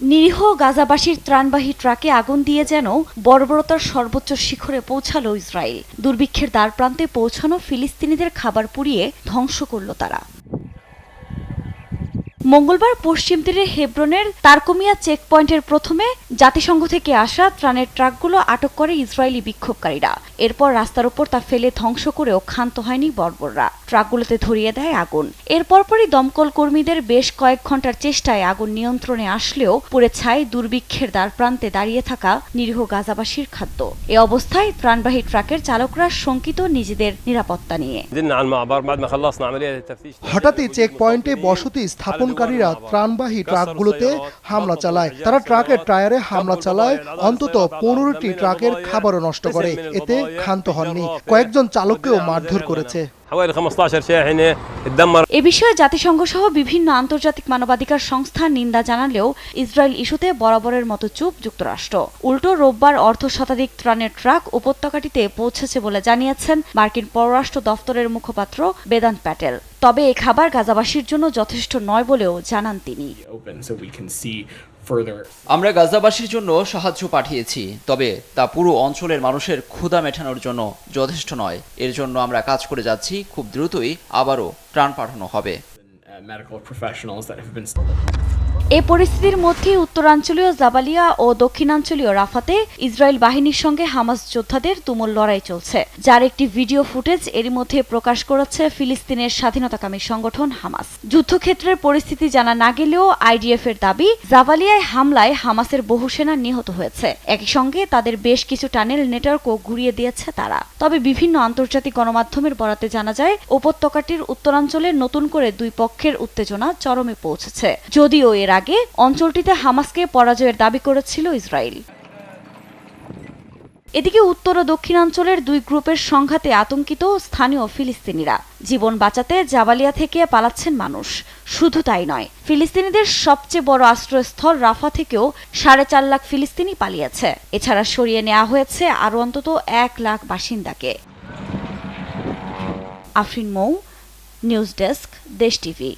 নিরীহ গাজাবাসীর ত্রাণবাহী ট্রাকে আগুন দিয়ে যেন বর্বরতার সর্বোচ্চ শিখরে পৌঁছালো ইসরায়েল। দুর্ভিক্ষের দ্বারপ্রান্তে পৌঁছানো ফিলিস্তিনিদের খাবার পুড়িয়ে ধ্বংস করল তারা। মঙ্গলবার পশ্চিম তীরের হেব্রনের তারকুমিয়া চেকপয়েন্টের প্রথমে জাতিসংঘ থেকে আসা ত্রাণের ট্রাকগুলো আটক করে ইসরায়েলি বিক্ষোভকারীরা। এরপর রাস্তার উপর তা ফেলে ধ্বংস করেও ক্ষান্ত হয়নি বর্বররা। ট্রাকগুলোতে ধরিয়ে দেয় আগুন। এর পরপরই দমকল কর্মীদের বেশ কয়েক ঘন্টার চেষ্টায় আগুন নিয়ন্ত্রণে আসলেও পুড়ে ছাই দুর্ভিক্ষের দ্বারপ্রান্তে দাঁড়িয়ে থাকা নিরীহ গাজাবাসীর খাদ্য। এ অবস্থায় ত্রাণবাহী ট্রাকের চালকরা শঙ্কিত নিজেদের নিরাপত্তা নিয়ে। হঠাৎই চেক পয়েন্টে বসতি স্থাপনকারীরা ত্রাণবাহী ট্রাকগুলোতে হামলা চালায়। তারা ট্রাকের টায়ারে হামলা চালায়, অন্তত 15টি ট্রাকের খাবারও নষ্ট করে। এতে ক্ষান্ত হননি, কয়েকজন চালককেও মারধর করেছে। এ বিষয়ে জাতিসংঘ সহ বিভিন্ন আন্তর্জাতিক মানবাধিকার সংস্থা নিন্দা জানালেও ইসরায়েল ইস্যুতে বরাবরের মতো চুপ যুক্তরাষ্ট্র। উল্টো রোববার অর্ধশতাধিক ত্রাণের ট্রাক উপত্যকাটিতে পৌঁছেছে বলে জানিয়েছেন মার্কিন পররাষ্ট্র দফতরের মুখপাত্র বেদান্ত প্যাটেল। তবে এ খাবার গাজাবাসীর জন্য যথেষ্ট নয় বলেও জানান তিনি। আমরা গাজাবাসীর জন্য সাহায্য পাঠিয়েছি, তবে তা পুরো অঞ্চলের মানুষের ক্ষুধা মেটানোর জন্য যথেষ্ট নয়। এর জন্য আমরা কাজ করে যাচ্ছি। খুব দ্রুতই আবারও ত্রাণ পাঠানো হবে। এ পরিস্থিতির মধ্যে উত্তরাঞ্চলীয় জাবালিয়া ও দক্ষিণাঞ্চলীয় রাফাতে ইসরায়েল বাহিনীর সঙ্গে হামাস যোদ্ধাদের তুমুল লড়াই চলছে, যার একটি ভিডিও ফুটেজ এরই মধ্যে প্রকাশ করেছে ফিলিস্তিনের স্বাধীনতাকামী সংগঠন হামাস। যুদ্ধক্ষেত্রের পরিস্থিতি জানা না গেলেও আইডিএফ এর দাবি, জাবালিয়ায় হামলায় হামাসের বহু সেনা নিহত হয়েছে। একই সঙ্গে তাদের বেশ কিছু টানেল নেটওয়ার্কও গুঁড়িয়ে দিয়েছে তারা। তবে বিভিন্ন আন্তর্জাতিক গণমাধ্যমের বরাতে জানা যায়, উপত্যকাটির উত্তরাঞ্চলে নতুন করে দুই পক্ষের উত্তেজনা চরমে পৌঁছেছে, যদিও এর আগে অঞ্চলটিতে হামাসকে পরাজয়ের দাবি করেছিল ইসরায়েল। এদিকে উত্তর ও দক্ষিণাঞ্চলের দুই গ্রুপের সংঘাতে আতঙ্কিত স্থানীয় ফিলিস্তিনিরা। জীবন বাঁচাতে জাবালিয়া থেকে পালাচ্ছেন মানুষ। শুধু তাই নয়, ফিলিস্তিনিদের সবচেয়ে বড় আশ্রয়স্থল রাফা থেকেও 4.5 লাখ ফিলিস্তিনি পালিয়েছে। এছাড়া সরিয়ে নেওয়া হয়েছে আরও অন্তত 1 লাখ বাসিন্দাকে। আফরিন মৌ, নিউজ ডেস্ক, দেশ টিভি।